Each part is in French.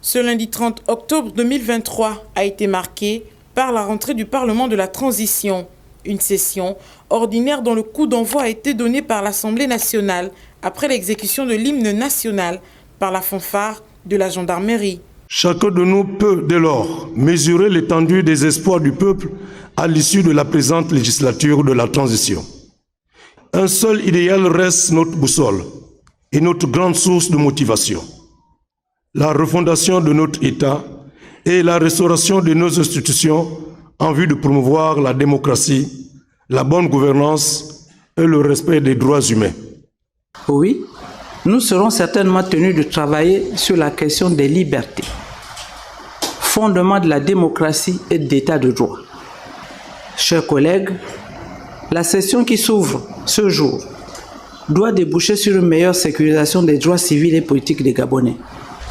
Ce lundi 30 octobre 2023 a été marqué par la rentrée du Parlement de la Transition, une session ordinaire dont le coup d'envoi a été donné par l'Assemblée nationale après l'exécution de l'hymne national par la fanfare de la gendarmerie. Chacun de nous peut dès lors mesurer l'étendue des espoirs du peuple à l'issue de la présente législature de la transition. Un seul idéal reste notre boussole et notre grande source de motivation. La refondation de notre État et la restauration de nos institutions en vue de promouvoir la démocratie, la bonne gouvernance et le respect des droits humains. Oui, nous serons certainement tenus de travailler sur la question des libertés, fondement de la démocratie et de l'état de droit. Chers collègues, la session qui s'ouvre ce jour doit déboucher sur une meilleure sécurisation des droits civils et politiques des Gabonais.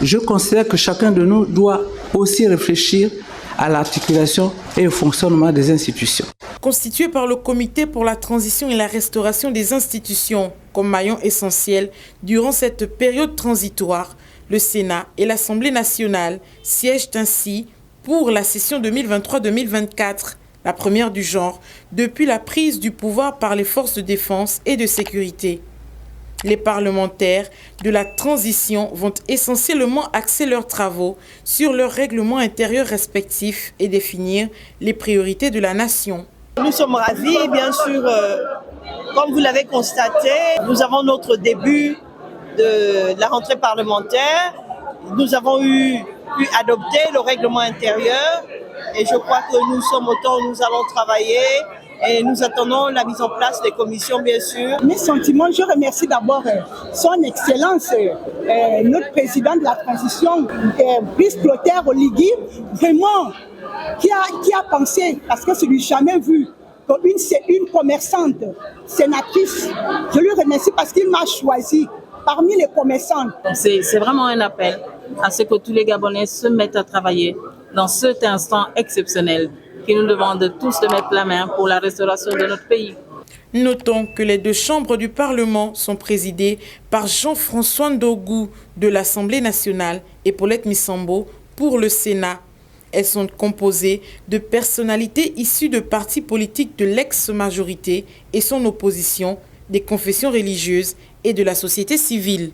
Je considère que chacun de nous doit aussi réfléchir à l'articulation et au fonctionnement des institutions. Constitué par le Comité pour la transition et la restauration des institutions comme maillon essentiel durant cette période transitoire, le Sénat et l'Assemblée nationale siègent ainsi pour la session 2023-2024, la première du genre, depuis la prise du pouvoir par les forces de défense et de sécurité. Les parlementaires de la transition vont essentiellement axer leurs travaux sur leurs règlements intérieurs respectifs et définir les priorités de la nation. Nous sommes ravis et bien sûr, comme vous l'avez constaté, nous avons notre début de la rentrée parlementaire. Nous avons pu adopter le règlement intérieur et je crois que nous sommes au temps où nous allons travailler. Et nous attendons la mise en place des commissions, bien sûr. Mes sentiments, je remercie d'abord son Excellence, notre président de la transition, Brice Clotaire Oligui, vraiment, qui a pensé, parce que je ne l'ai jamais vu, une commerçante sénatrice. Je lui remercie parce qu'il m'a choisi parmi les commerçantes. C'est vraiment un appel à ce que tous les Gabonais se mettent à travailler dans cet instant exceptionnel qui nous demande tous de mettre la main pour la restauration de notre pays. Notons que les deux chambres du Parlement sont présidées par Jean-François Ndogou de l'Assemblée nationale et Paulette Missambo pour le Sénat. Elles sont composées de personnalités issues de partis politiques de l'ex-majorité et son opposition, des confessions religieuses et de la société civile.